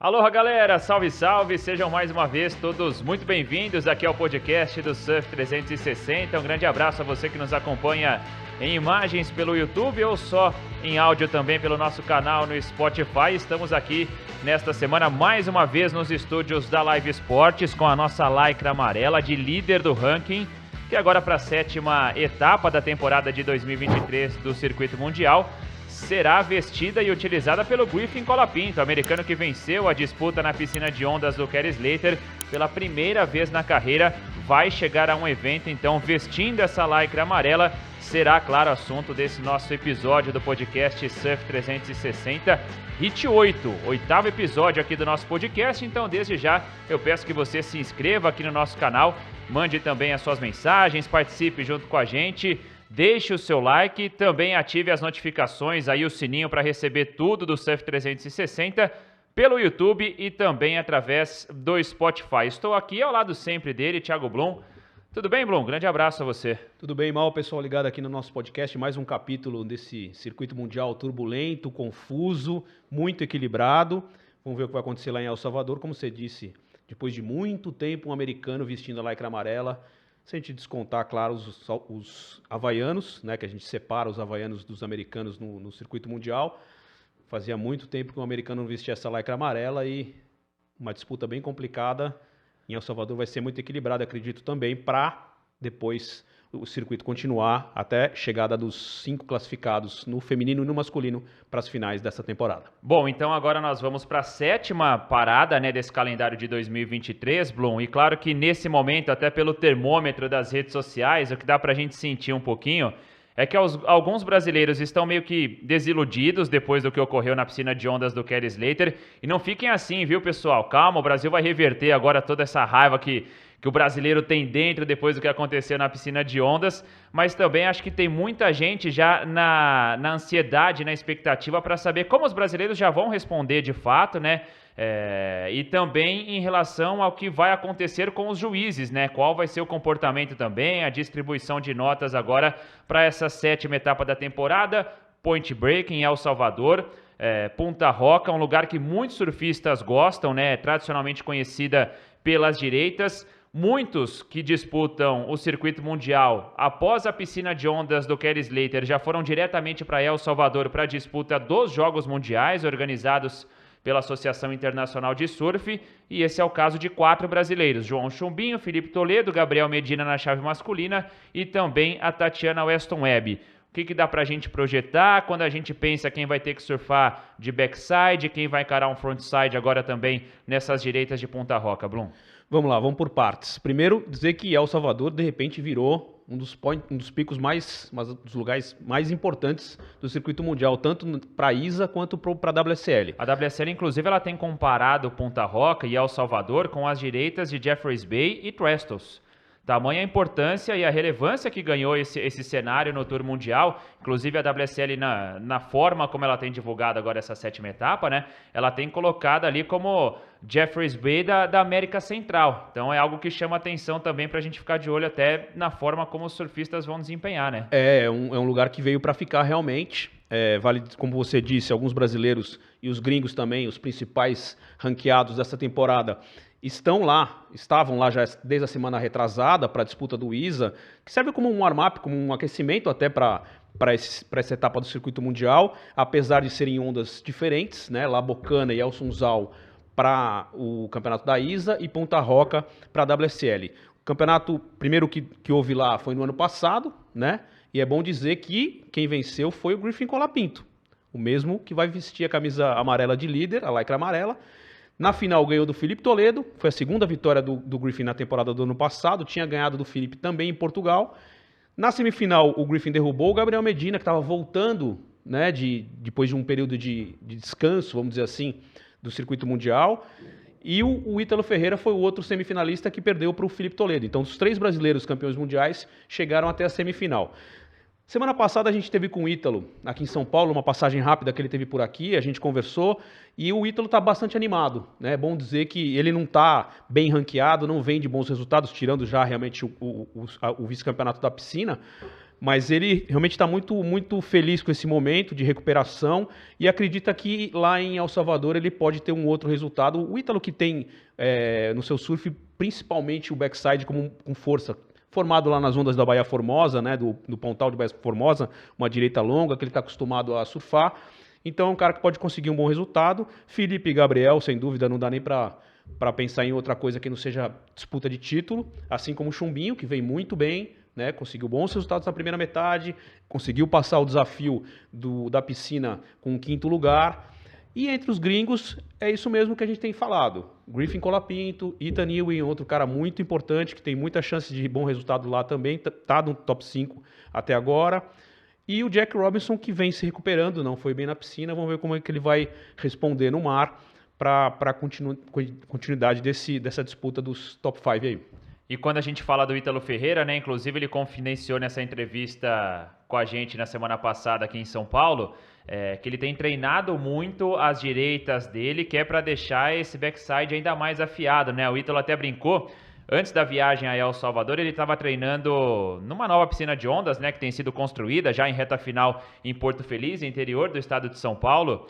Aloha galera, salve salve, sejam mais uma vez todos muito bem-vindos aqui ao podcast do Surf 360. Um grande abraço a você que nos acompanha em imagens pelo YouTube ou só em áudio também pelo nosso canal no Spotify. Estamos aqui nesta semana mais uma vez nos estúdios da Live Esportes com a nossa lycra amarela de líder do ranking, que agora para a 7ª etapa da temporada de 2023 do Circuito Mundial será vestida e utilizada pelo Griffin Colapinto, americano que venceu a disputa na piscina de ondas do Kelly Slater pela primeira vez na carreira. Vai chegar a um evento então vestindo essa lycra amarela. Será, claro, assunto desse nosso episódio do podcast Surf 360, Hit 8, 8º episódio aqui do nosso podcast. Então, desde já, eu peço que você se inscreva aqui no nosso canal, mande também as suas mensagens, participe junto com a gente, deixe o seu like, também ative as notificações, aí o sininho para receber tudo do Surf 360 pelo YouTube e também através do Spotify. Estou aqui ao lado sempre dele, Thiago Blum. Tudo bem, Blum? Grande abraço a você. Tudo bem, Mal, pessoal ligado aqui no nosso podcast, mais um capítulo desse circuito mundial turbulento, confuso, muito equilibrado. Vamos ver o que vai acontecer lá em El Salvador. Como você disse, depois de muito tempo, um americano vestindo a lycra amarela, se a gente descontar, claro, os havaianos, né, que a gente separa os havaianos dos americanos no circuito mundial. Fazia muito tempo que um americano não vestia essa lycra amarela e uma disputa bem complicada. Em El Salvador vai ser muito equilibrado, acredito também, para depois o circuito continuar até chegada dos 5 classificados no feminino e no masculino para as finais dessa temporada. Bom, então agora nós vamos para a 7ª parada, né, desse calendário de 2023, Blum, e claro que nesse momento, até pelo termômetro das redes sociais, o que dá para a gente sentir um pouquinho é que alguns brasileiros estão meio que desiludidos depois do que ocorreu na piscina de ondas do Kelly Slater. E não fiquem assim, viu, pessoal? Calma, o Brasil vai reverter agora toda essa raiva que o brasileiro tem dentro depois do que aconteceu na piscina de ondas. Mas também acho que tem muita gente já na ansiedade, na expectativa para saber como os brasileiros já vão responder de fato, né? E também em relação ao que vai acontecer com os juízes, né? Qual vai ser o comportamento também, a distribuição de notas agora para essa 7ª etapa da temporada. Point Break em El Salvador, Punta Roca, um lugar que muitos surfistas gostam, né? Tradicionalmente conhecida pelas direitas. Muitos que disputam o circuito mundial após a piscina de ondas do Kelly Slater já foram diretamente para El Salvador para a disputa dos Jogos Mundiais organizados pela Associação Internacional de Surf, e esse é o caso de 4 brasileiros: João Chumbinho, Felipe Toledo, Gabriel Medina na chave masculina e também a Tatiana Weston Webb. O que dá pra gente projetar quando a gente pensa quem vai ter que surfar de backside, quem vai encarar um frontside agora também nessas direitas de Punta Roca, Blum? Vamos lá, vamos por partes. Primeiro, dizer que El Salvador, de repente, virou um dos picos dos lugares mais importantes do circuito mundial, tanto para a ISA quanto para a WSL. A WSL, inclusive, ela tem comparado Punta Roca e El Salvador com as direitas de Jeffreys Bay e Trestles. Tamanha a importância e a relevância que ganhou esse cenário no Tour Mundial. Inclusive a WSL, na forma como ela tem divulgado agora essa 7ª etapa, né? Ela tem colocado ali como Jeffreys Bay da América Central. Então é algo que chama atenção também para a gente ficar de olho até na forma como os surfistas vão desempenhar, né? É um lugar que veio para ficar realmente. Vale, como você disse, alguns brasileiros e os gringos também, os principais ranqueados dessa temporada, estavam lá já desde a semana retrasada para a disputa do ISA, que serve como um warm-up, como um aquecimento até para essa etapa do circuito mundial, apesar de serem ondas diferentes, né? Labocana e El Sunzal para o campeonato da ISA e Punta Roca para a WSL. O campeonato primeiro que houve lá foi no ano passado, né? E é bom dizer que quem venceu foi o Griffin Colapinto, o mesmo que vai vestir a camisa amarela de líder, a lycra amarela. Na final ganhou do Felipe Toledo, foi a 2ª vitória do Griffin na temporada do ano passado, tinha ganhado do Felipe também em Portugal. Na semifinal o Griffin derrubou o Gabriel Medina, que estava voltando, né, depois de um período de descanso, vamos dizer assim, do circuito mundial. E o Ítalo Ferreira foi o outro semifinalista que perdeu para o Felipe Toledo. Então os 3 brasileiros campeões mundiais chegaram até a semifinal. Semana passada a gente teve com o Ítalo aqui em São Paulo, uma passagem rápida que ele teve por aqui, a gente conversou e o Ítalo está bastante animado, né? É bom dizer que ele não está bem ranqueado, não vem de bons resultados, tirando já realmente o vice-campeonato da piscina, Mas ele realmente está muito, muito feliz com esse momento de recuperação e acredita que lá em El Salvador ele pode ter um outro resultado. O Ítalo que tem no seu surf, principalmente o backside com força, formado lá nas ondas da Baía Formosa, né, do pontal de Baía Formosa, uma direita longa que ele está acostumado a surfar. Então é um cara que pode conseguir um bom resultado. Felipe e Gabriel, sem dúvida, não dá nem para pensar em outra coisa que não seja disputa de título, assim como o Chumbinho, que vem muito bem, né, conseguiu bons resultados na primeira metade, conseguiu passar o desafio da piscina com o 5º lugar. E entre os gringos, é isso mesmo que a gente tem falado. Griffin Colapinto, Ethan Ewing, outro cara muito importante, que tem muita chance de bom resultado lá também, tá no top 5 até agora. E o Jack Robinson, que vem se recuperando, não foi bem na piscina, vamos ver como é que ele vai responder no mar para continuidade dessa disputa dos top 5 aí. E quando a gente fala do Ítalo Ferreira, né, inclusive ele confidenciou nessa entrevista com a gente na semana passada aqui em São Paulo, que ele tem treinado muito as direitas dele, que é para deixar esse backside ainda mais afiado, né? O Ítalo até brincou, antes da viagem a El Salvador, ele estava treinando numa nova piscina de ondas, né, que tem sido construída já em reta final em Porto Feliz, interior do estado de São Paulo.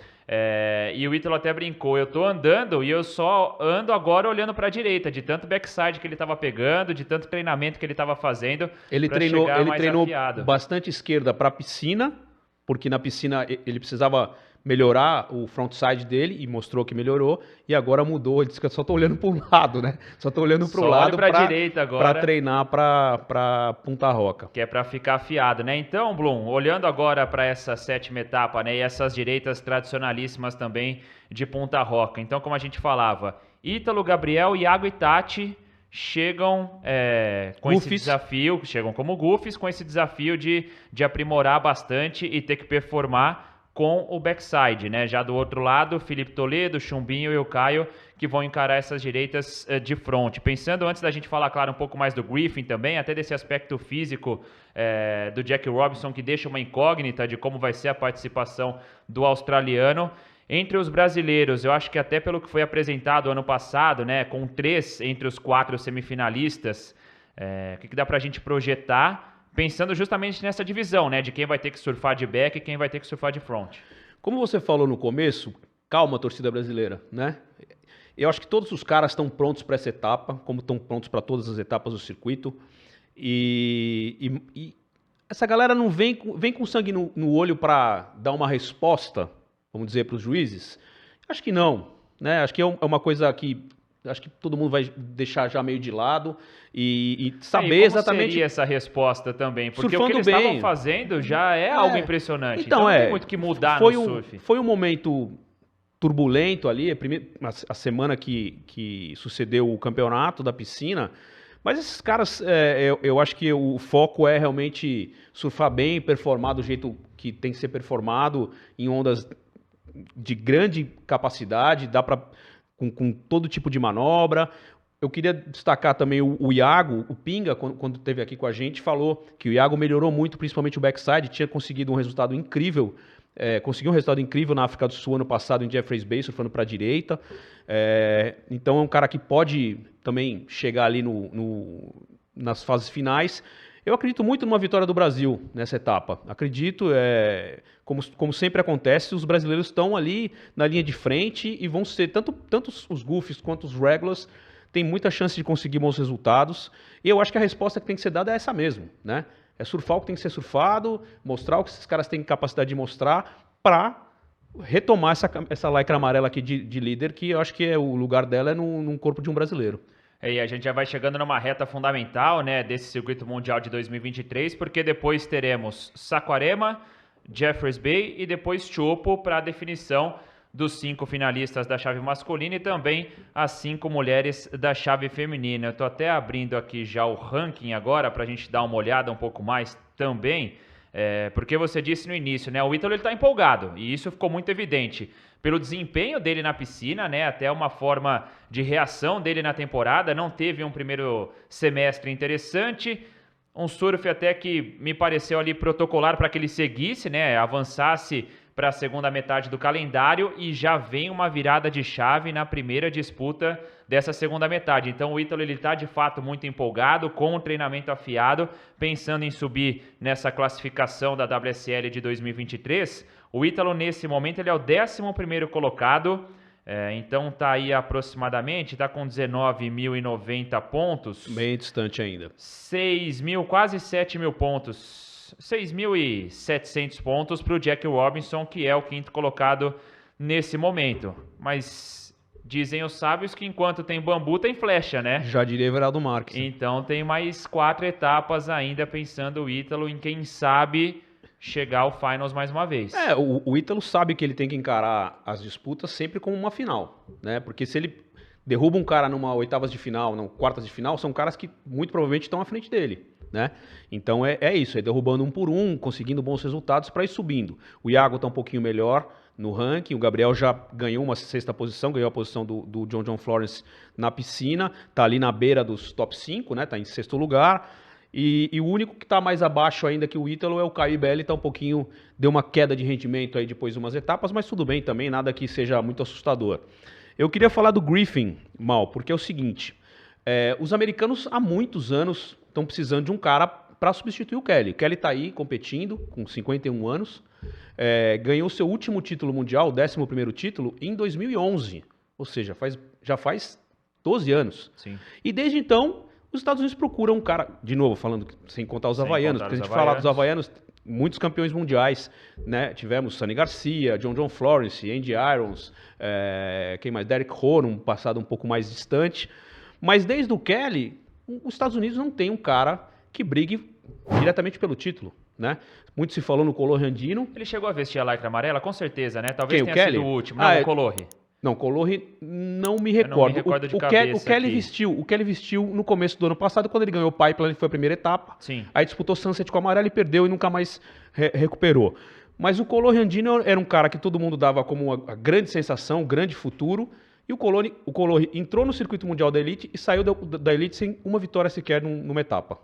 E o Ítalo até brincou, eu tô andando e eu só ando agora olhando para a direita, de tanto backside que ele estava pegando, de tanto treinamento que ele estava fazendo. Ele treinou bastante esquerda para a piscina, porque na piscina ele precisava melhorar o frontside dele e mostrou que melhorou, e agora mudou, ele disse que eu só tô olhando para um lado, né? Só tô olhando para o lado para treinar para Punta Roca. Que é para ficar afiado, né? Então, Blum, olhando agora para essa 7ª etapa, né, e essas direitas tradicionalíssimas também de Punta Roca. Então, como a gente falava, Ítalo, Gabriel, Iago e Tati chegam com esse desafio, chegam como Goofys, com esse desafio de aprimorar bastante e ter que performar com o backside, né? Já do outro lado, Felipe Toledo, Chumbinho e o Caio, que vão encarar essas direitas de frente. Pensando, antes da gente falar, claro, um pouco mais do Griffin também, até desse aspecto físico do Jack Robinson, que deixa uma incógnita de como vai ser a participação do australiano. Entre os brasileiros, eu acho que até pelo que foi apresentado ano passado, né, com 3 entre os 4 semifinalistas, o que dá pra gente projetar? Pensando justamente nessa divisão, né, de quem vai ter que surfar de back e quem vai ter que surfar de front. Como você falou no começo, calma, torcida brasileira, né? Eu acho que todos os caras estão prontos para essa etapa, como estão prontos para todas as etapas do circuito. E essa galera não vem com sangue no olho para dar uma resposta, vamos dizer, para os juízes? Acho que não, né? Acho que é uma coisa que acho que todo mundo vai deixar já meio de lado e saber exatamente... Como seria essa resposta também? Porque o que eles estavam fazendo já é algo impressionante. Então não tem muito que mudar no surf. Foi um momento turbulento ali, a semana que sucedeu o campeonato da piscina, mas esses caras, eu acho que o foco é realmente surfar bem, performar do jeito que tem que ser performado, em ondas de grande capacidade, dá para... Com todo tipo de manobra. Eu queria destacar também o Iago, o Pinga, quando esteve aqui com a gente, falou que o Iago melhorou muito, principalmente o backside, tinha conseguido um resultado incrível, conseguiu um resultado incrível na África do Sul ano passado em Jeffreys Bay, surfando para a direita. Então é um cara que pode também chegar ali nas fases finais. Eu acredito muito numa vitória do Brasil nessa etapa. Acredito, como sempre acontece, os brasileiros estão ali na linha de frente e vão ser, tanto os Goofys quanto os Regulars, têm muita chance de conseguir bons resultados. E eu acho que a resposta que tem que ser dada é essa mesmo, né? É surfar o que tem que ser surfado, mostrar o que esses caras têm capacidade de mostrar para retomar essa lycra amarela aqui de líder, que eu acho que o lugar dela é num corpo de um brasileiro. E a gente já vai chegando numa reta fundamental, né, desse circuito mundial de 2023, porque depois teremos Saquarema, Jeffreys Bay e depois Chopo para a definição dos 5 finalistas da chave masculina e também as 5 mulheres da chave feminina. Eu estou até abrindo aqui já o ranking agora para a gente dar uma olhada um pouco mais também, porque você disse no início, né, o Ítalo está empolgado e isso ficou muito evidente. Pelo desempenho dele na piscina, né, até uma forma de reação dele na temporada, não teve um primeiro semestre interessante, um surf até que me pareceu ali protocolar para que ele seguisse, né, avançasse para a segunda metade do calendário e já vem uma virada de chave na primeira disputa dessa segunda metade. Então o Ítalo está de fato muito empolgado, com o treinamento afiado, pensando em subir nessa classificação da WSL de 2023. O Ítalo nesse momento ele é o 11º colocado, então está aí aproximadamente, está com 19.090 pontos. Bem distante ainda. 6.000, quase 7.000 pontos. 6.700 pontos para o Jack Robinson, que é o 5º colocado nesse momento. Mas dizem os sábios que enquanto tem bambu, tem flecha, né? Já diria Everaldo Marques. Então tem mais 4 etapas ainda, pensando o Ítalo em quem sabe chegar ao Finals mais uma vez. O Ítalo sabe que ele tem que encarar as disputas sempre como uma final, né? Porque se ele derruba um cara numa oitavas de final, não, quartas de final, são caras que muito provavelmente estão à frente dele, né? Então é isso, é derrubando um por um, conseguindo bons resultados para ir subindo. O Iago está um pouquinho melhor no ranking, o Gabriel já ganhou uma 6ª posição, ganhou a posição do John Florence na piscina, está ali na beira dos top 5, né? Está em 6º lugar. E o único que está mais abaixo ainda que o Ítalo é o Caio Belli, está um pouquinho, deu uma queda de rendimento aí depois de umas etapas, mas tudo bem também, nada que seja muito assustador. Eu queria falar do Griffin, Mal, porque é o seguinte, os americanos há muitos anos estão precisando de um cara para substituir o Kelly. O Kelly está aí competindo com 51 anos, ganhou seu último título mundial, o 11º título, em 2011, ou seja, já faz 12 anos. Sim. E desde então os Estados Unidos procuram um cara, de novo, falando sem contar os havaianos, porque a gente fala dos havaianos, muitos campeões mundiais, né? Tivemos Sunny Garcia, John Florence, Andy Irons, quem mais? Derek Ho, num passado um pouco mais distante. Mas desde o Kelly, os Estados Unidos não tem um cara que brigue diretamente pelo título, né? Muito se falou no Colorri Andino. Ele chegou a vestir a lycra amarela, com certeza, né? Talvez Quem, tenha o Kelly? sido o último, não, o Colorri. Não, Colorri não me recordo. Eu não me recordo de cabeça o Kelly vestiu no começo do ano passado, quando ele ganhou o Pipeline, foi a primeira etapa. Sim. Aí disputou Sunset com o amarelo e perdeu e nunca mais recuperou. Mas o Colorri Andino era um cara que todo mundo dava como uma grande sensação, um grande futuro. E o Colorri entrou no circuito mundial da Elite e saiu da Elite sem uma vitória sequer numa etapa.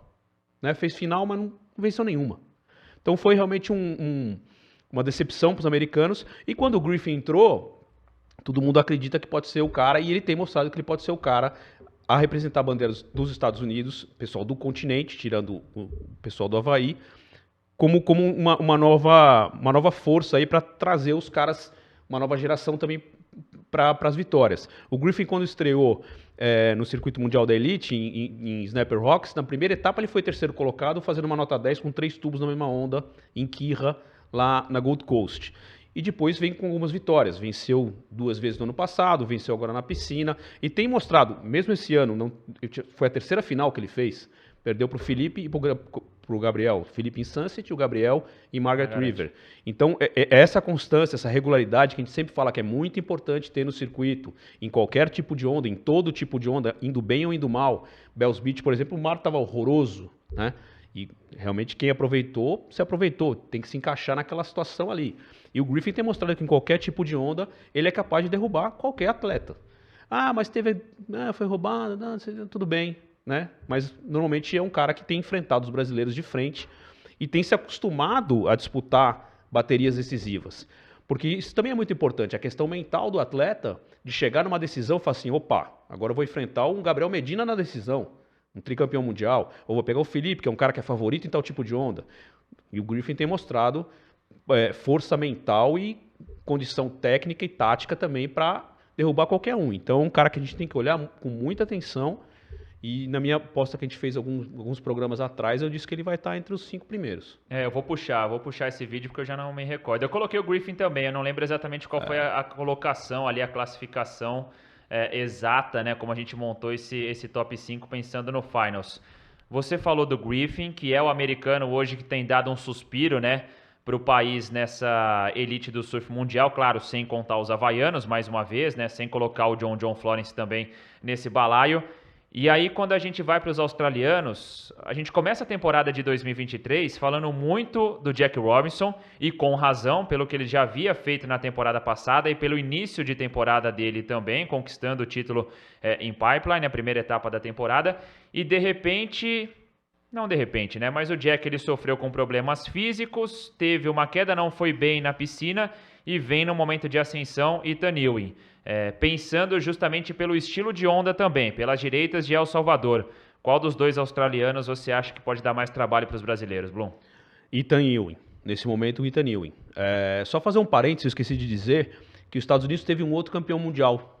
Né? Fez final, mas não venceu nenhuma. Então foi realmente uma decepção para os americanos. E quando o Griffin entrou, todo mundo acredita que pode ser o cara, e ele tem mostrado que ele pode ser o cara a representar bandeiras dos Estados Unidos, pessoal do continente, tirando o pessoal do Havaí, como uma nova força aí para trazer os caras, uma nova geração também para as vitórias. O Griffin, quando estreou no circuito mundial da Elite, em Snapper Rocks, na primeira etapa ele foi 3º colocado, fazendo uma nota 10 com 3 tubos na mesma onda, em Kira, lá na Gold Coast. E depois vem com algumas vitórias. Venceu 2 vezes no ano passado, venceu agora na piscina. E tem mostrado, mesmo esse ano, foi a 3ª final que ele fez. Perdeu para o Felipe e para o Gabriel. Felipe em Sunset e o Gabriel em Margaret River. Então, essa constância, essa regularidade que a gente sempre fala que é muito importante ter no circuito, em qualquer tipo de onda, em todo tipo de onda, indo bem ou indo mal. Bells Beach, por exemplo, o mar estava horroroso, né? E realmente quem aproveitou, se aproveitou. Tem que se encaixar naquela situação ali. E o Griffin tem mostrado que em qualquer tipo de onda, ele é capaz de derrubar qualquer atleta. Ah, mas foi roubado, tudo bem, né? Mas normalmente é um cara que tem enfrentado os brasileiros de frente e tem se acostumado a disputar baterias decisivas. Porque isso também é muito importante, a questão mental do atleta de chegar numa decisão e falar assim, opa, agora eu vou enfrentar um Gabriel Medina na decisão, um tricampeão mundial, ou vou pegar o Felipe, que é um cara que é favorito em tal tipo de onda. E o Griffin tem mostrado força mental e condição técnica e tática também para derrubar qualquer um. Então é um cara que a gente tem que olhar com muita atenção. E na minha aposta que a gente fez alguns programas atrás, eu disse que ele vai estar entre os 5 primeiros. Eu vou puxar esse vídeo porque eu já não me recordo. Eu coloquei o Griffin também, eu não lembro exatamente qual foi a colocação ali, a classificação exata, né? Como a gente montou esse top 5 pensando no Finals. Você falou do Griffin, que é o americano hoje que tem dado um suspiro, né? Para o país nessa elite do surf mundial, claro, sem contar os havaianos, mais uma vez, né? Sem colocar o John Florence também nesse balaio. E aí, quando a gente vai para os australianos, a gente começa a temporada de 2023 falando muito do Jack Robinson, e com razão, pelo que ele já havia feito na temporada passada e pelo início de temporada dele também, conquistando o título em Pipeline, a primeira etapa da temporada, e de repente Não de repente, né? Mas o Jack ele sofreu com problemas físicos, teve uma queda, não foi bem na piscina e vem no momento de ascensão Ethan Ewing. Pensando justamente pelo estilo de onda também, pelas direitas de El Salvador. Qual dos dois australianos você acha que pode dar mais trabalho para os brasileiros, Blum? Ethan Ewing. Nesse momento, o Ethan Ewing. Só fazer um parênteses, eu esqueci de dizer que os Estados Unidos teve um outro campeão mundial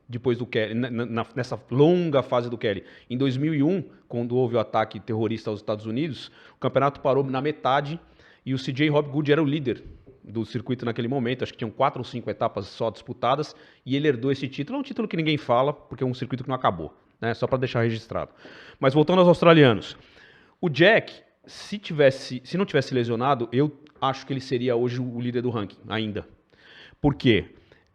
depois do Kelly, nessa longa fase do Kelly. Em 2001, quando houve o ataque terrorista aos Estados Unidos, o campeonato parou na metade e o CJ Hobgood era o líder do circuito naquele momento. Acho que tinham 4 ou 5 etapas só disputadas e ele herdou esse título. É um título que ninguém fala, porque é um circuito que não acabou, né? Só para deixar registrado. Mas voltando aos australianos. O Jack, se não tivesse lesionado, eu acho que ele seria hoje o líder do ranking, ainda. Por quê?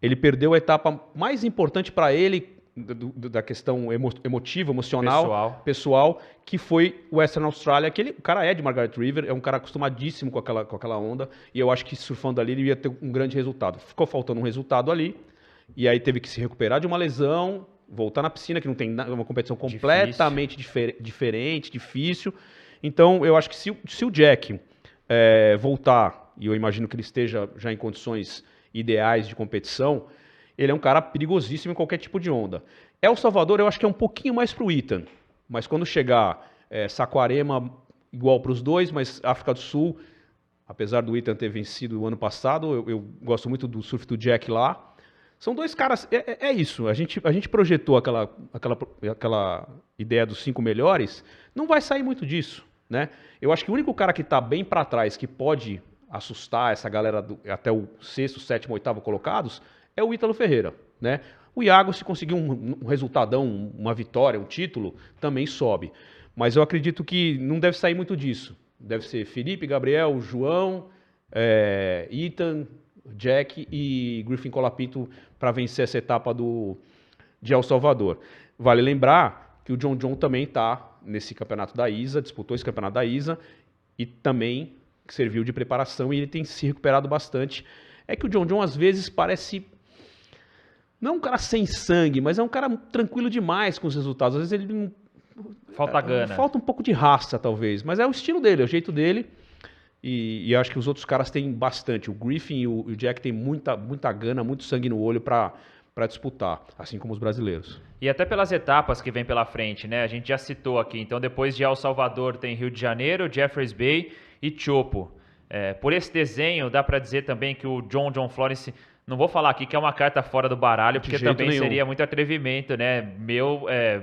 Ele perdeu a etapa mais importante para ele, da questão emotiva, emocional, pessoal, que foi o Western Australia. O cara é de Margaret River, é um cara acostumadíssimo com aquela onda, e eu acho que surfando ali ele ia ter um grande resultado. Ficou faltando um resultado ali, e aí teve que se recuperar de uma lesão, voltar na piscina, que não tem uma competição completamente diferente, difícil. Então, eu acho que se o Jack voltar, e eu imagino que ele esteja já em condições ideais de competição, ele é um cara perigosíssimo em qualquer tipo de onda. El Salvador eu acho que é um pouquinho mais pro Ethan, mas quando chegar Saquarema, igual para os dois, mas África do Sul, apesar do Ethan ter vencido o ano passado, eu gosto muito do surf do Jack lá. São dois caras, é isso, a gente projetou aquela ideia dos 5 melhores, não vai sair muito disso, né? Eu acho que o único cara que está bem para trás, que pode assustar essa galera até o 6º, 7º, 8º colocados, é o Ítalo Ferreira, né? O Iago, se conseguir um resultadão, uma vitória, um título, também sobe. Mas eu acredito que não deve sair muito disso. Deve ser Felipe, Gabriel, João, Ethan, Jack e Griffin Colapinto para vencer essa etapa de El Salvador. Vale lembrar que o John também está nesse campeonato da ISA, disputou esse campeonato da ISA e também serviu de preparação e ele tem se recuperado bastante. É que o John às vezes parece, não é um cara sem sangue, mas é um cara tranquilo demais com os resultados. Às vezes ele não... Falta gana. Falta um pouco de raça, talvez, mas é o estilo dele, é o jeito dele. E acho que os outros caras têm bastante. O Griffin e o Jack têm muita gana, muito sangue no olho para disputar, assim como os brasileiros. E até pelas etapas que vem pela frente, né? A gente já citou aqui. Então, depois de El Salvador, tem Rio de Janeiro, Jeffreys Bay e Chopo. Por esse desenho, dá para dizer também que o John Florence, não vou falar aqui que é uma carta fora do baralho, porque também seria muito atrevimento, né?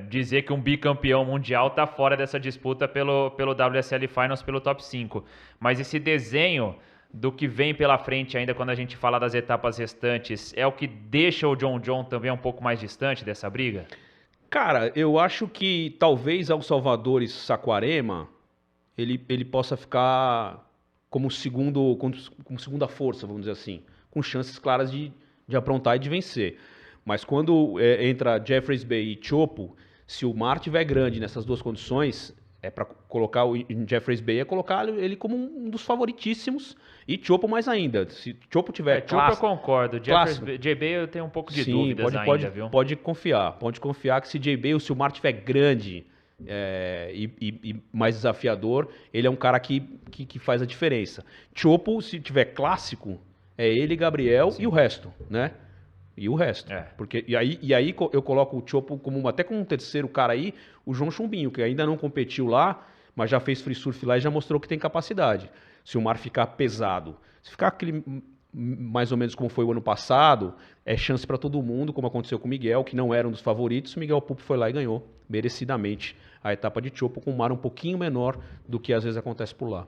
Dizer que um bicampeão mundial tá fora dessa disputa pelo WSL Finals, pelo top 5. Mas esse desenho do que vem pela frente ainda quando a gente fala das etapas restantes, é o que deixa o John também um pouco mais distante dessa briga? Cara, eu acho que talvez El Salvador e Saquarema ele possa ficar como segunda força, vamos dizer assim, com chances claras de aprontar e de vencer. Mas quando entra Jeffreys Bay e Chopo, se o mar tiver grande nessas duas condições, para colocar em Jeffreys Bay, é colocar ele como um dos favoritíssimos e Chopo mais ainda. Se Chopo tiver Chopo eu concordo, J-Bay eu tenho um pouco de dúvidas ainda, viu? Pode confiar que se J-Bay ou se o mar tiver grande e mais desafiador, ele é um cara que faz a diferença. Chopo, se tiver clássico, é ele, Gabriel e o resto, né? E o resto. Porque, e aí eu coloco o Chopo até como um terceiro cara aí, o João Chumbinho, que ainda não competiu lá, mas já fez free surf lá e já mostrou que tem capacidade. Se o mar ficar pesado, se ficar aquele mais ou menos como foi o ano passado, é chance para todo mundo, como aconteceu com o Miguel, que não era um dos favoritos. O Miguel Pupo foi lá e ganhou, merecidamente, a etapa de Chopo com um mar um pouquinho menor do que às vezes acontece por lá.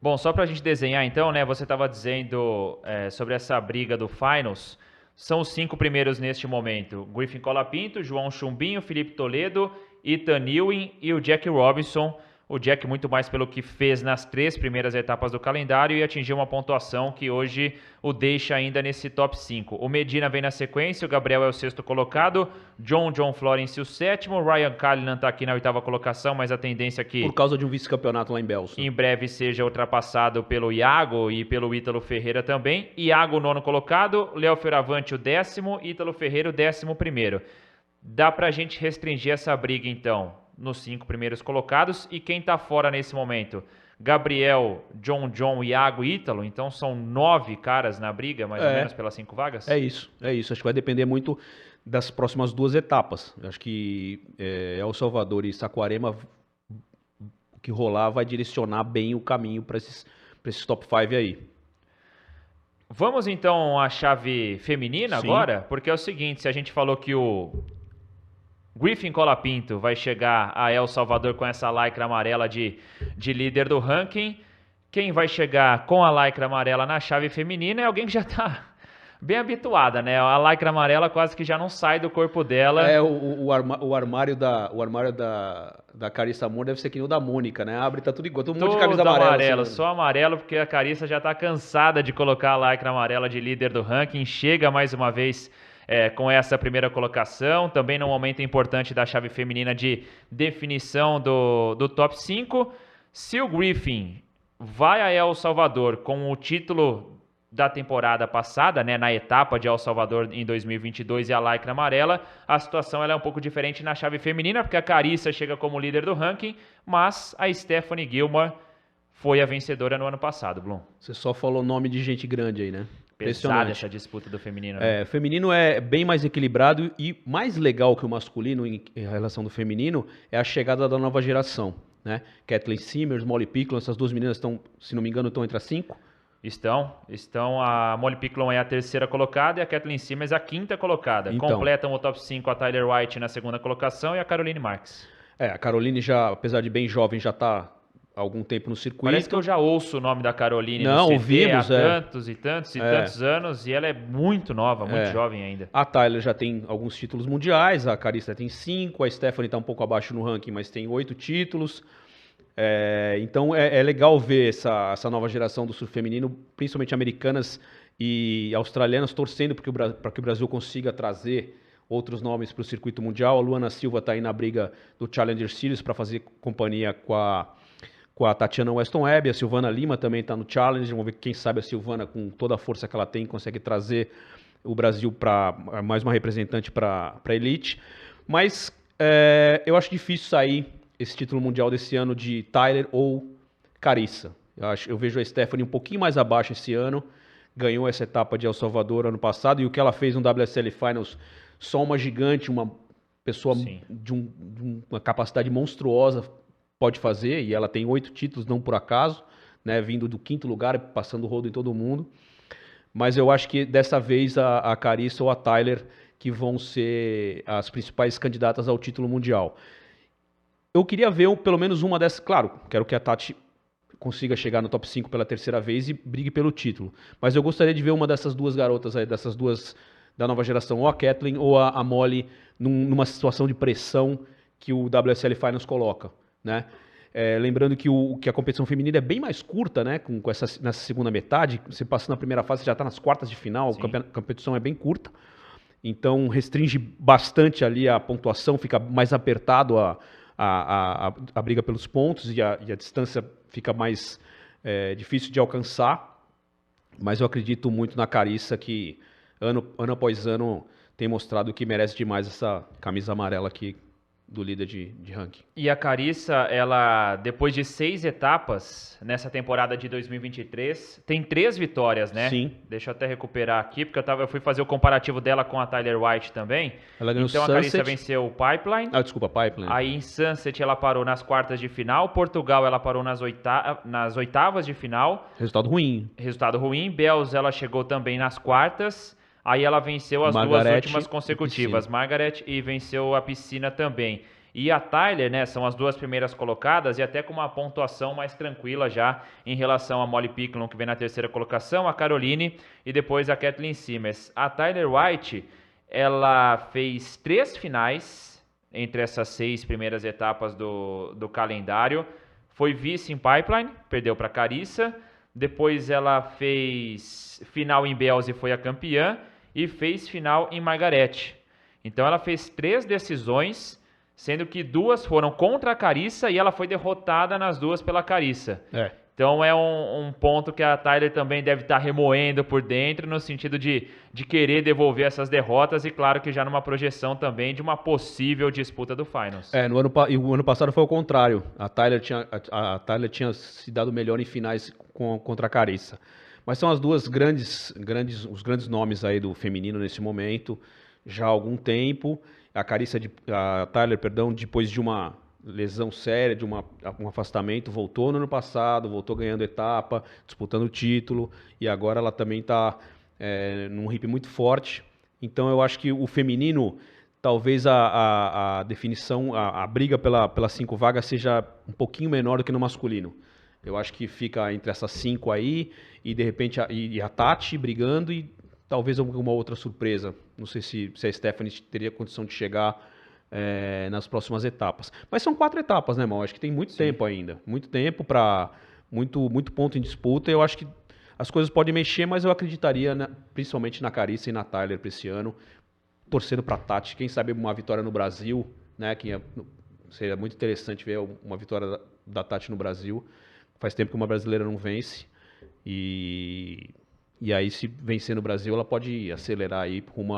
Bom, só para a gente desenhar então, né? Você estava dizendo sobre essa briga do Finals. São os 5 primeiros neste momento: Griffin Colapinto, João Chumbinho, Felipe Toledo, Ethan Ewing e o Jack Robinson. O Jack muito mais pelo que fez nas 3 primeiras etapas do calendário e atingiu uma pontuação que hoje o deixa ainda nesse top 5. O Medina vem na sequência, o Gabriel é o 6º colocado, John Florence o 7º, Ryan Callinan está aqui na 8ª colocação, mas a tendência é que... Por causa de um vice-campeonato lá em Belso. Em breve seja ultrapassado pelo Iago e pelo Ítalo Ferreira também. Iago, 9º colocado, Léo Fioravante o 10º, Ítalo Ferreira o 11º. Dá pra gente restringir essa briga então nos 5 primeiros colocados. E quem está fora nesse momento? Gabriel, John, Iago e Ítalo. Então são 9 caras na briga, mais ou menos, pelas 5 vagas? É isso. Acho que vai depender muito das próximas 2 etapas. Acho que El Salvador e Saquarema, o que rolar vai direcionar bem o caminho para esses top 5 aí. Vamos então à chave feminina agora? Porque é o seguinte, se a gente falou que o Griffin Colapinto vai chegar a El Salvador com essa lycra amarela de líder do ranking, quem vai chegar com a lycra amarela na chave feminina é alguém que já está bem habituada, né? A lycra amarela quase que já não sai do corpo dela. O armário da Carissa Amor deve ser que nem o da Mônica, né? Abre, tá tudo igual, todo mundo de camisa amarela. Assim, só amarelo, porque a Carissa já tá cansada de colocar a lycra amarela de líder do ranking. Chega mais uma vez com essa primeira colocação, também num momento importante da chave feminina de definição do top 5. Se o Griffin vai a El Salvador com o título da temporada passada, né, na etapa de El Salvador em 2022 e a lycra amarela, a situação ela é um pouco diferente na chave feminina, porque a Carissa chega como líder do ranking, mas a Stephanie Gilmore foi a vencedora no ano passado, Blum. Você só falou nome de gente grande aí, né? Pesada essa disputa do feminino. Né? O feminino é bem mais equilibrado e mais legal que o masculino em relação do feminino é a chegada da nova geração, né? Kathleen Simmers, Molly Picklum, essas 2 meninas estão, se não me engano, estão entre as 5. Estão. A Molly Picklum é a 3ª colocada e a Kathleen Simmers a 5ª colocada. Então, completam o top 5 a Tyler White na 2ª colocação e a Caroline Marks. A Caroline já, apesar de bem jovem, já está há algum tempo no circuito. Parece que eu já ouço o nome da Caroline no CD há tantos e tantos anos e ela é muito nova, muito jovem ainda. A Tyler já tem alguns títulos mundiais, a Carissa tem 5, a Stephanie está um pouco abaixo no ranking, mas tem 8 títulos. Então é legal ver essa nova geração do surf feminino, principalmente americanas e australianas, torcendo para que o Brasil consiga trazer outros nomes para o circuito mundial. A Luana Silva está aí na briga do Challenger Series para fazer companhia com a Tatiana Weston Webb. A Silvana Lima também está no Challenger. Vamos ver quem sabe a Silvana, com toda a força que ela tem, consegue trazer o Brasil para mais uma representante para a Elite. Mas eu acho difícil sair esse título mundial desse ano de Tyler ou Carissa. Eu vejo a Stephanie um pouquinho mais abaixo esse ano, ganhou essa etapa de El Salvador ano passado, e o que ela fez no WSL Finals, só uma gigante, uma pessoa de uma capacidade monstruosa pode fazer, e ela tem 8 títulos, não por acaso, né, vindo do 5º lugar, passando o rodo em todo mundo. Mas eu acho que dessa vez a Carissa ou a Tyler que vão ser as principais candidatas ao título mundial. Eu queria ver pelo menos uma dessas. Claro, quero que a Tati consiga chegar no top 5 pela 3ª vez e brigue pelo título. Mas eu gostaria de ver uma dessas 2 garotas aí, dessas 2 da nova geração, ou a Kathleen ou a Molly, numa situação de pressão que o WSL Finals coloca, né? Lembrando que a competição feminina é bem mais curta, né? Nessa segunda metade, você passa na primeira fase, você já está nas quartas de final, a competição é bem curta. Então restringe bastante ali a pontuação, fica mais apertado a briga pelos pontos e a distância fica mais difícil de alcançar, mas eu acredito muito na Carissa, que ano após ano tem mostrado que merece demais essa camisa amarela aqui do líder de ranking. E a Carissa, ela, depois de 6 etapas nessa temporada de 2023, tem 3 vitórias, né? Sim. Deixa eu até recuperar aqui, porque eu fui fazer o comparativo dela com a Tyler White também. Ela ganhou então Sunset. A Carissa venceu o Pipeline. Desculpa, Pipeline. Aí em Sunset ela parou nas quartas de final. Portugal ela parou nas oitavas de final. Resultado ruim. Bells ela chegou também nas quartas. Aí ela venceu as 2 últimas consecutivas, Margaret, e venceu a Piscina também. E a Tyler, né, são as 2 primeiras colocadas e até com uma pontuação mais tranquila já em relação a Molly Picklum, que vem na 3ª colocação, a Caroline e depois a Kathleen Simmers. A Tyler White, ela fez 3 finais entre essas 6 primeiras etapas do calendário. Foi vice em Pipeline, perdeu para Carissa. Depois ela fez final em Bells e foi a campeã. E fez final em Margaret. Então ela fez 3 decisões, sendo que 2 foram contra a Carissa e ela foi derrotada nas 2 pela Carissa. Então é um ponto que a Tyler também deve estar remoendo por dentro, no sentido de querer devolver essas derrotas e claro que já numa projeção também de uma possível disputa do Finals. E o ano passado foi o contrário. A Tyler tinha se dado melhor em finais contra a Carissa. Mas são as duas os grandes nomes aí do feminino nesse momento, já há algum tempo. A Tyler, perdão, depois de uma lesão séria, de um afastamento, voltou no ano passado, voltou ganhando etapa, disputando o título, e agora ela também está num hip muito forte. Então eu acho que o feminino, talvez a definição, a briga pelas 5 vagas seja um pouquinho menor do que no masculino. Eu acho que fica entre essas 5 aí, e de repente a Tati brigando, e talvez alguma outra surpresa. Não sei se a Stephanie teria condição de chegar nas próximas etapas. Mas são 4 etapas, né, Mal? Acho que tem muito tempo ainda. Muito tempo para muito ponto em disputa. Eu acho que as coisas podem mexer, mas eu acreditaria, principalmente na Carissa e na Tyler para esse ano, torcendo para a Tati. Quem sabe uma vitória no Brasil, né? Seria muito interessante ver uma vitória da Tati no Brasil. Faz tempo que uma brasileira não vence. E aí, se vencer no Brasil, ela pode acelerar aí rumo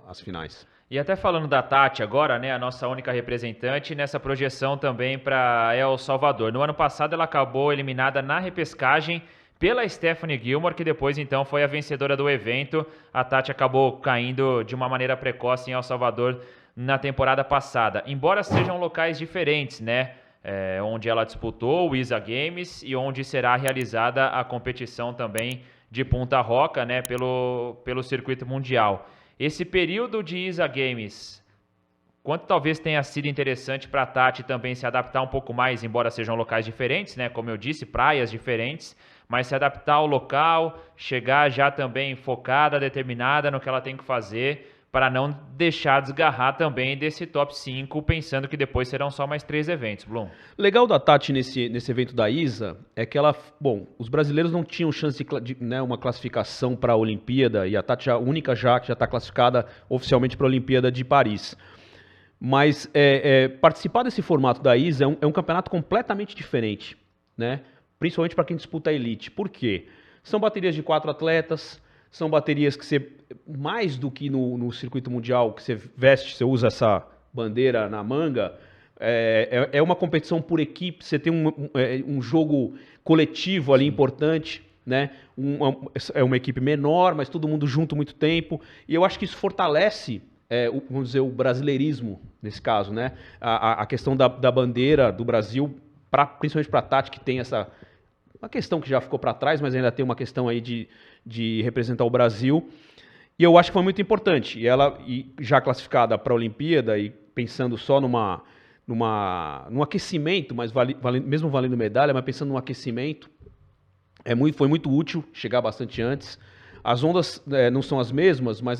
às finais. E até falando da Tati agora, né, a nossa única representante nessa projeção também para El Salvador. No ano passado ela acabou eliminada na repescagem pela Stephanie Gilmore, que depois então foi a vencedora do evento. A Tati acabou caindo de uma maneira precoce em El Salvador na temporada passada. Embora sejam locais diferentes, né, onde ela disputou o ISA Games e onde será realizada a competição também de Punta Roca, né, pelo circuito mundial. Esse período de ISA Games, quanto talvez tenha sido interessante para a Tati também se adaptar um pouco mais, embora sejam locais diferentes, né? Como eu disse, praias diferentes, mas se adaptar ao local, chegar já também focada, determinada no que ela tem que fazer, para não deixar desgarrar também desse top 5, pensando que depois serão só mais 3 eventos, Blum. Legal da Tati nesse evento da ISA é que os brasileiros não tinham chance de uma classificação para a Olimpíada, e a Tati é a única que já está classificada oficialmente para a Olimpíada de Paris. Mas participar desse formato da ISA é um campeonato completamente diferente, né? Principalmente para quem disputa a elite. Por quê? São baterias de 4 atletas, são baterias que você, mais do que no circuito mundial, que você veste, você usa essa bandeira na manga, é uma competição por equipe, você tem um jogo coletivo ali importante, né? É uma equipe menor, mas todo mundo junto muito tempo, e eu acho que isso fortalece, vamos dizer, o brasileirismo, nesse caso, né? A questão da bandeira do Brasil, principalmente para a Tati, que tem uma questão que já ficou para trás, mas ainda tem uma questão aí de representar o Brasil. E eu acho que foi muito importante. E ela, já classificada para a Olimpíada, e pensando só num aquecimento, mas mesmo valendo medalha, mas pensando num aquecimento, foi muito útil chegar bastante antes. As ondas não são as mesmas, mas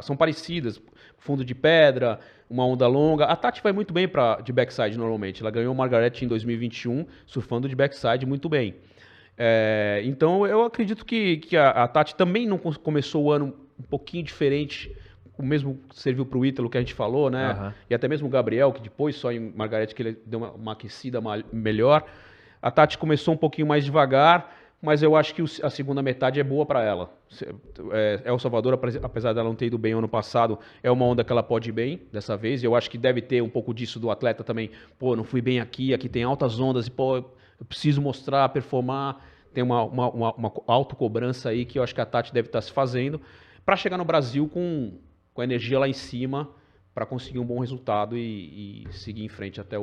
são parecidas. Fundo de pedra, uma onda longa. A Tati vai muito bem de backside normalmente. Ela ganhou o Margaret em 2021, surfando de backside muito bem. Então eu acredito que a Tati também não começou o ano um pouquinho diferente, o mesmo serviu para o Ítalo que a gente falou, né? Uhum. E até mesmo o Gabriel, que depois só em Margaret que ele deu uma aquecida melhor. A Tati começou um pouquinho mais devagar, mas eu acho que a segunda metade é boa para ela. El Salvador, apesar dela não ter ido bem ano passado, é uma onda que ela pode ir bem dessa vez. Eu acho que deve ter um pouco disso do atleta também. Pô, não fui bem aqui tem altas ondas e pô, eu preciso mostrar, performar. Tem uma autocobrança aí que eu acho que a Tati deve estar se fazendo para chegar no Brasil com a energia lá em cima para conseguir um bom resultado e seguir em frente até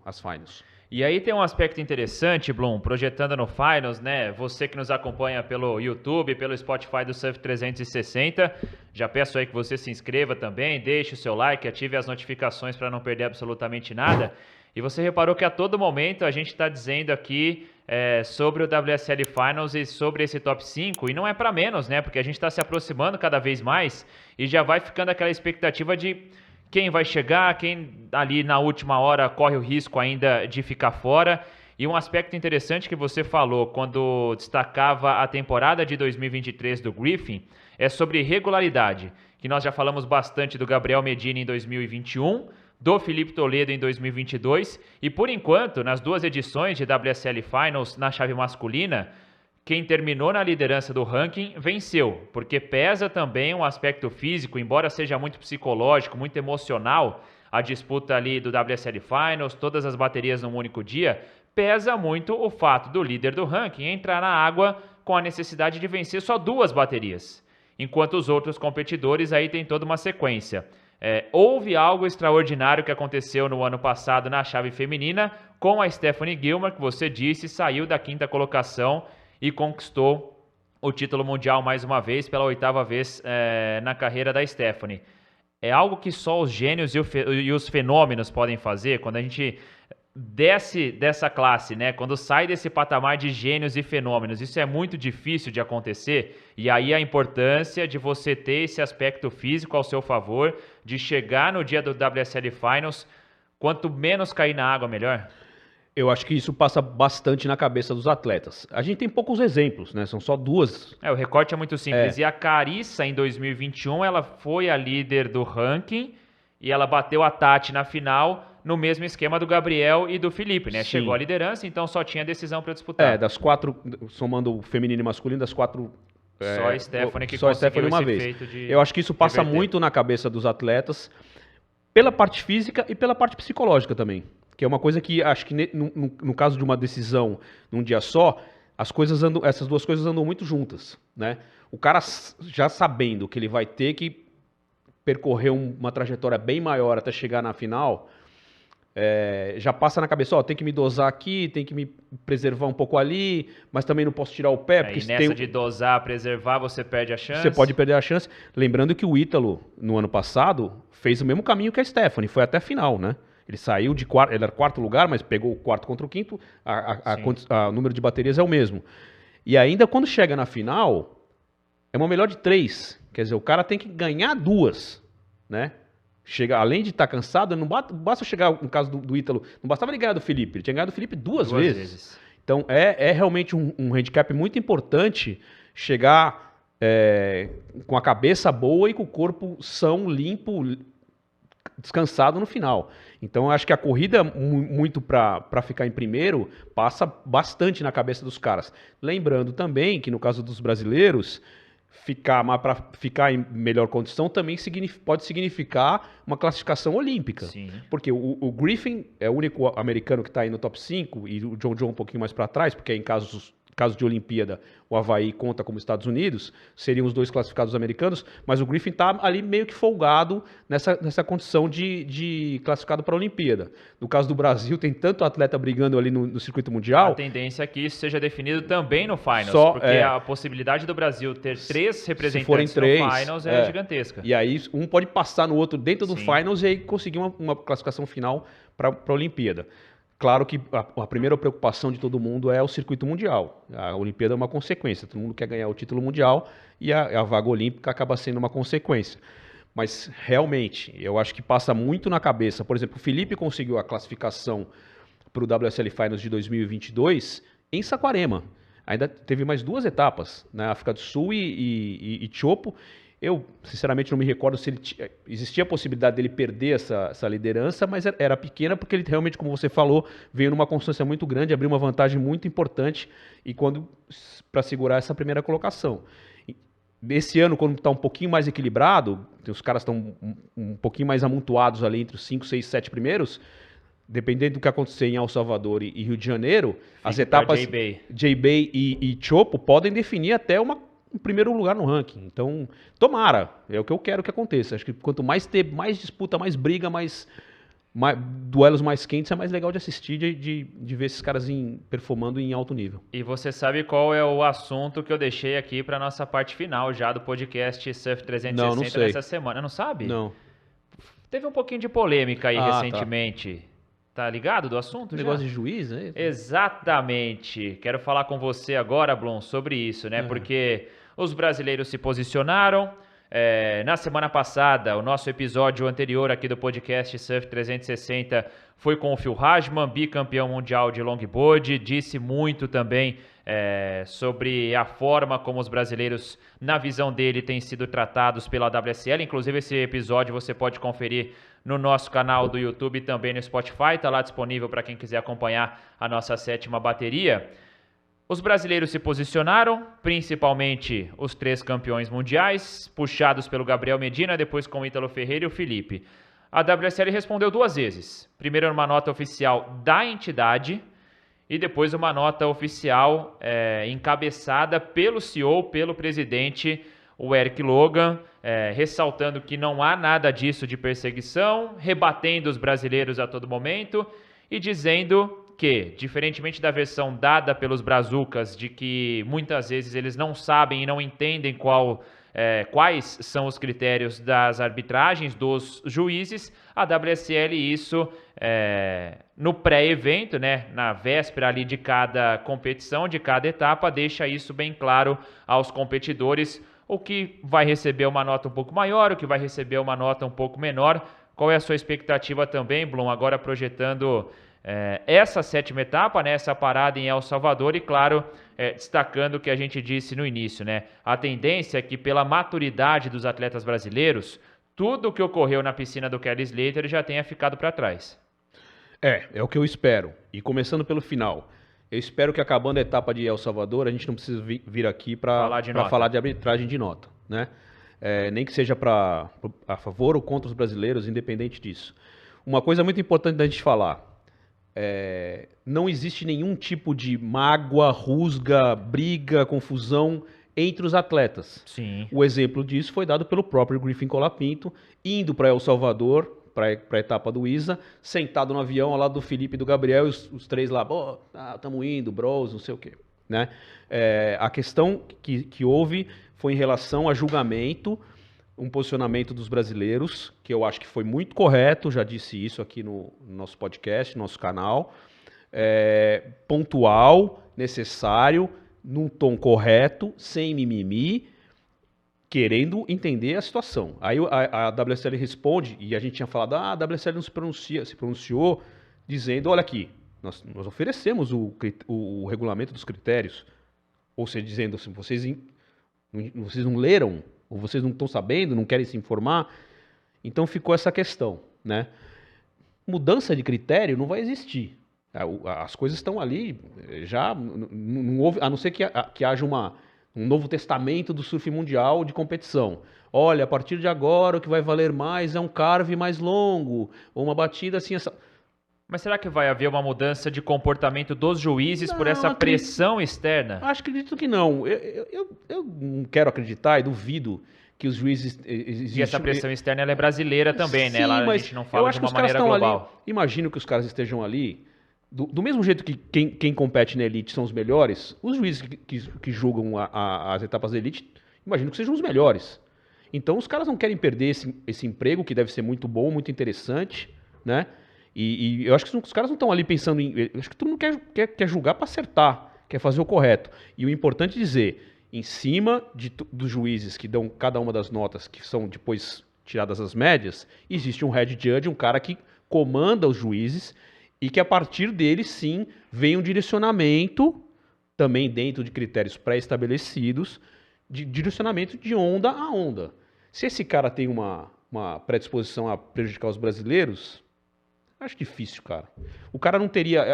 as finals. E aí tem um aspecto interessante, Blum, projetando no Finals, né? Você que nos acompanha pelo YouTube, pelo Spotify do Surf 360, já peço aí que você se inscreva também, deixe o seu like, ative as notificações para não perder absolutamente nada. E você reparou que a todo momento a gente está dizendo aqui sobre o WSL Finals e sobre esse top 5, e não é para menos, né? Porque a gente está se aproximando cada vez mais e já vai ficando aquela expectativa de quem vai chegar, quem ali na última hora corre o risco ainda de ficar fora. E um aspecto interessante que você falou quando destacava a temporada de 2023 do Griffin é sobre regularidade, que nós já falamos bastante do Gabriel Medina em 2021, do Felipe Toledo em 2022. E por enquanto, nas 2 edições de WSL Finals na chave masculina, quem terminou na liderança do ranking venceu, porque pesa também um aspecto físico, embora seja muito psicológico, muito emocional, a disputa ali do WSL Finals, todas as baterias num único dia, pesa muito o fato do líder do ranking entrar na água com a necessidade de vencer só 2 baterias, enquanto os outros competidores aí têm toda uma sequência. Houve algo extraordinário que aconteceu no ano passado na chave feminina com a Stephanie Gilmore, que você disse, saiu da 5ª colocação e conquistou o título mundial mais uma vez, pela 8ª vez na carreira da Stephanie. É algo que só os gênios e os fenômenos podem fazer. Quando a gente desce dessa classe, né? Quando sai desse patamar de gênios e fenômenos, isso é muito difícil de acontecer. E aí a importância de você ter esse aspecto físico ao seu favor, de chegar no dia do WSL Finals, quanto menos cair na água, melhor. Eu acho que isso passa bastante na cabeça dos atletas. A gente tem poucos exemplos, né? São só 2. O recorte é muito simples. E a Carissa, em 2021, ela foi a líder do ranking e ela bateu a Tati na final no mesmo esquema do Gabriel e do Felipe, né? Sim. Chegou à liderança, então só tinha decisão para disputar. Das 4, somando o feminino e masculino, das 4... Só a Stephanie que conseguiu uma esse vez. feito de Eu acho que isso passa reverter. muito na cabeça dos atletas, pela parte física e pela parte psicológica também. Que é uma coisa que acho que no caso de uma decisão num dia só, essas 2 coisas andam muito juntas, né? O cara já sabendo que ele vai ter que percorrer uma trajetória bem maior até chegar na final, já passa na cabeça, tem que me dosar aqui, tem que me preservar um pouco ali, mas também não posso tirar o pé. Porque e nessa de dosar, preservar, você perde a chance. Você pode perder a chance. Lembrando que o Ítalo, no ano passado, fez o mesmo caminho que a Stephanie, foi até a final, né? Ele saiu de quarto, ele era 4º lugar, mas pegou o 4º contra o 5º, o número de baterias é o mesmo. E ainda quando chega na final, é uma melhor de 3. Quer dizer, o cara tem que ganhar 2, né? Chega, além de estar cansado, não basta chegar, no caso do Ítalo, não bastava ele ganhar do Felipe, ele tinha ganhado do Felipe 2 vezes. Então é realmente um handicap muito importante chegar com a cabeça boa e com o corpo são, limpo, descansado no final. Então eu acho que a corrida, muito para ficar em primeiro, passa bastante na cabeça dos caras. Lembrando também que no caso dos brasileiros, para ficar em melhor condição também pode significar uma classificação olímpica. Sim. Porque o Griffin é o único americano que está aí no top 5 e o John um pouquinho mais para trás, porque em caso de Olimpíada, o Havaí conta como Estados Unidos, seriam os 2 classificados americanos, mas o Griffin está ali meio que folgado nessa condição de classificado para a Olimpíada. No caso do Brasil, tem tanto atleta brigando ali no circuito mundial. A tendência é que isso seja definido também no Finals, porque a possibilidade do Brasil ter 3 representantes no Finals é gigantesca. E aí um pode passar no outro dentro do Finals e aí conseguir uma classificação final para a Olimpíada. Claro que a primeira preocupação de todo mundo é o circuito mundial. A Olimpíada é uma consequência. Todo mundo quer ganhar o título mundial e a vaga olímpica acaba sendo uma consequência. Mas, realmente, eu acho que passa muito na cabeça. Por exemplo, o Felipe conseguiu a classificação para o WSL Finals de 2022 em Saquarema. Ainda teve mais 2 etapas, na África do Sul e Chopo. Eu, sinceramente, não me recordo se existia a possibilidade dele perder essa liderança, mas era pequena porque ele realmente, como você falou, veio numa constância muito grande, abriu uma vantagem muito importante para segurar essa primeira colocação. Esse ano, quando está um pouquinho mais equilibrado, os caras estão um pouquinho mais amontoados ali entre os 5, 6, 7 primeiros, dependendo do que acontecer em El Salvador e Rio de Janeiro, as etapas J-Bay e Chopo podem definir até um primeiro lugar no ranking. Então, tomara. É o que eu quero que aconteça. Acho que quanto mais ter mais disputa, mais briga, mais duelos mais quentes, é mais legal de assistir, de ver esses caras performando em alto nível. E você sabe qual é o assunto que eu deixei aqui para nossa parte final já do podcast Surf 360 nessa semana? Não sabe? Não. Teve um pouquinho de polêmica aí recentemente. Tá ligado do assunto? Negócio de juiz, né? Exatamente. Quero falar com você agora, Blum, sobre isso, né? Porque os brasileiros se posicionaram. Na semana passada, o nosso episódio anterior aqui do podcast Surf 360 foi com o Phil Hajman, bicampeão mundial de longboard. Disse muito também sobre a forma como os brasileiros, na visão dele, têm sido tratados pela WSL. Inclusive, esse episódio você pode conferir no nosso canal do YouTube e também no Spotify. Está lá disponível para quem quiser acompanhar a nossa 7ª bateria. Os brasileiros se posicionaram, principalmente os 3 campeões mundiais, puxados pelo Gabriel Medina, depois com o Ítalo Ferreira e o Felipe. A WSL respondeu 2 vezes. Primeiro numa nota oficial da entidade e depois uma nota oficial encabeçada pelo CEO, pelo presidente, o Eric Logan, ressaltando que não há nada disso de perseguição, rebatendo os brasileiros a todo momento e dizendo que, diferentemente da versão dada pelos brazucas, de que muitas vezes eles não sabem e não entendem quais são os critérios das arbitragens dos juízes, a WSL isso no pré-evento, né, na véspera ali de cada competição, de cada etapa, deixa isso bem claro aos competidores, o que vai receber uma nota um pouco maior, o que vai receber uma nota um pouco menor. Qual é a sua expectativa também, Blum, agora projetando essa 7ª etapa, né, essa parada em El Salvador e, claro, destacando o que a gente disse no início, né, a tendência é que pela maturidade dos atletas brasileiros, tudo o que ocorreu na piscina do Kelly Slater já tenha ficado para trás. É o que eu espero. E começando pelo final, eu espero que acabando a etapa de El Salvador, a gente não precisa vir aqui para falar de arbitragem de nota, né? Nem que seja a favor ou contra os brasileiros, independente disso. Uma coisa muito importante da gente falar, não existe nenhum tipo de mágoa, rusga, briga, confusão entre os atletas. Sim. O exemplo disso foi dado pelo próprio Griffin Colapinto, indo para El Salvador, para a etapa do ISA, sentado no avião ao lado do Felipe e do Gabriel, e os 3 lá, estamos indo, bros, não sei o quê. Né? A questão que houve foi em relação a julgamento, um posicionamento dos brasileiros, que eu acho que foi muito correto, já disse isso aqui no nosso podcast, no nosso canal, pontual, necessário, num tom correto, sem mimimi, querendo entender a situação. Aí a WSL responde, e a gente tinha falado, a WSL não se pronunciou, dizendo, olha aqui, nós oferecemos o regulamento dos critérios, ou seja, dizendo assim, vocês não leram, ou vocês não estão sabendo, não querem se informar. Então ficou essa questão, né? Mudança de critério não vai existir. As coisas estão ali, já não houve, a não ser que haja um novo testamento do surf mundial de competição. Olha, a partir de agora o que vai valer mais é um carve mais longo, ou uma batida assim... Mas será que vai haver uma mudança de comportamento dos juízes por essa pressão externa? Acredito que não. Eu não quero acreditar e duvido que os juízes... E essa pressão externa ela é brasileira também, sim, né? Mas a gente não fala de uma maneira global. Ali, imagino que os caras estejam ali, do mesmo jeito que quem compete na elite são os melhores, os juízes que julgam as etapas da elite, imagino que sejam os melhores. Então os caras não querem perder esse emprego, que deve ser muito bom, muito interessante, né? E eu acho que os caras não estão ali pensando em... Eu acho que todo mundo quer julgar para acertar, quer fazer o correto. E o importante é dizer, em cima dos juízes que dão cada uma das notas, que são depois tiradas as médias, existe um head judge, um cara que comanda os juízes e que a partir dele, sim, vem um direcionamento, também dentro de critérios pré-estabelecidos, de direcionamento de onda a onda. Se esse cara tem uma predisposição a prejudicar os brasileiros... Acho difícil, cara.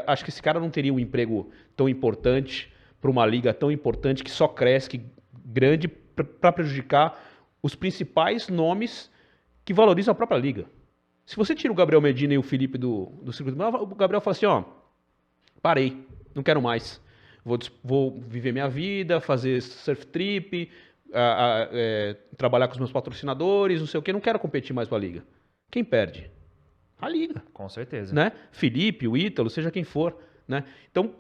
Acho que esse cara não teria um emprego tão importante para uma liga tão importante que só cresce, grande, para prejudicar os principais nomes que valorizam a própria liga. Se você tira o Gabriel Medina e o Felipe do circuito, o Gabriel fala assim, parei, não quero mais. Vou viver minha vida, fazer surf trip, trabalhar com os meus patrocinadores, não sei o quê, não quero competir mais para a liga. Quem perde? A liga. Com certeza. Né? Felipe, o Ítalo, seja quem for. Né? Então,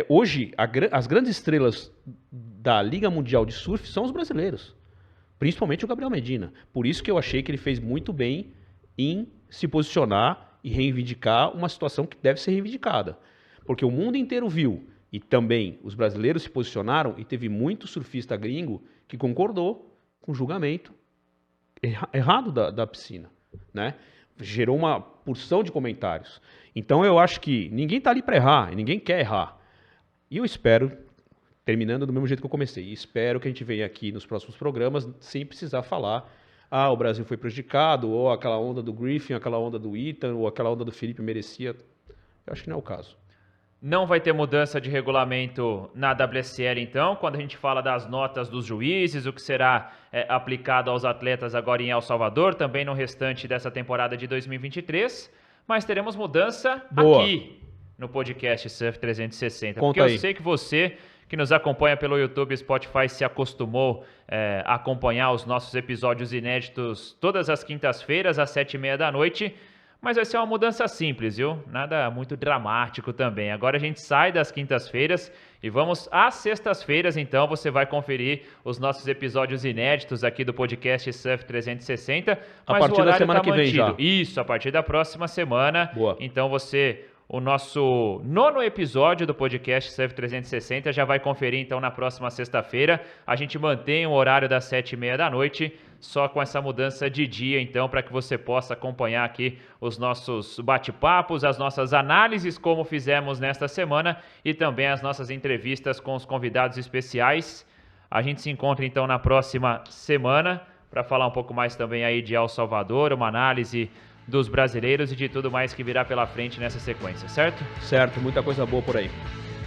hoje, as grandes estrelas da Liga Mundial de Surf são os brasileiros. Principalmente o Gabriel Medina. Por isso que eu achei que ele fez muito bem em se posicionar e reivindicar uma situação que deve ser reivindicada. Porque o mundo inteiro viu, e também os brasileiros se posicionaram, e teve muito surfista gringo que concordou com o julgamento errado da piscina. Né? Gerou uma porção de comentários. Então eu acho que ninguém está ali para errar, e ninguém quer errar. E eu espero terminando do mesmo jeito que eu comecei. E espero que a gente venha aqui nos próximos programas sem precisar falar o Brasil foi prejudicado, ou aquela onda do Griffin, aquela onda do Ethan, ou aquela onda do Felipe merecia. Eu acho que não é o caso. Não vai ter mudança de regulamento na WSL, então, quando a gente fala das notas dos juízes, o que será aplicado aos atletas agora em El Salvador, também no restante dessa temporada de 2023, mas teremos mudança aqui no podcast Surf 360. Conta porque eu aí. sei que você que nos acompanha pelo YouTube e Spotify se acostumou a acompanhar os nossos episódios inéditos todas as quintas-feiras, às 7h30 da noite. Mas vai ser uma mudança simples, viu? Nada muito dramático também. Agora a gente sai das quintas-feiras e vamos às sextas-feiras, então você vai conferir os nossos episódios inéditos aqui do podcast Surf 360. A partir da semana que vem já. Isso, a partir da próxima semana. Boa. Então o nosso 9º episódio do podcast Surf 360 já vai conferir então na próxima sexta-feira. A gente mantém o horário das 7h30 da noite, só com essa mudança de dia, então, para que você possa acompanhar aqui os nossos bate-papos, as nossas análises, como fizemos nesta semana, e também as nossas entrevistas com os convidados especiais. A gente se encontra, então, na próxima semana para falar um pouco mais também aí de El Salvador, uma análise dos brasileiros e de tudo mais que virá pela frente nessa sequência, certo? Certo, muita coisa boa por aí.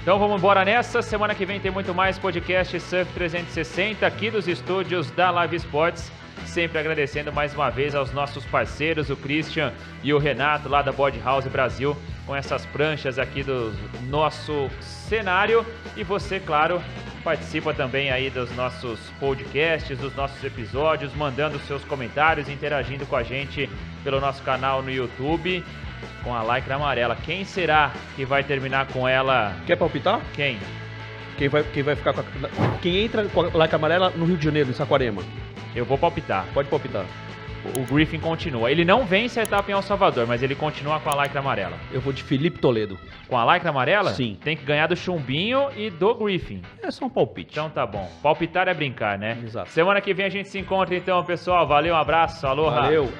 Então vamos embora nessa. Semana que vem tem muito mais podcast Surf 360 aqui dos estúdios da Live Sports. Sempre agradecendo mais uma vez aos nossos parceiros, o Christian e o Renato lá da Board House Brasil, com essas pranchas aqui do nosso cenário. E você, claro, participa também aí dos nossos podcasts, dos nossos episódios, mandando seus comentários, interagindo com a gente pelo nosso canal no YouTube, com a Lycra amarela. Quem será que vai terminar com ela? Quer palpitar? Quem? Quem vai ficar com quem entra com a Lycra amarela no Rio de Janeiro, em Saquarema? Eu vou palpitar. Pode palpitar. O Griffin continua. Ele não vence a etapa em El Salvador, mas ele continua com a Lycra amarela. Eu vou de Felipe Toledo. Com a Lycra amarela? Sim. Tem que ganhar do Chumbinho e do Griffin. É só um palpite. Então tá bom. Palpitar é brincar, né? Exato. Semana que vem a gente se encontra então, pessoal. Valeu, um abraço. Aloha. Valeu.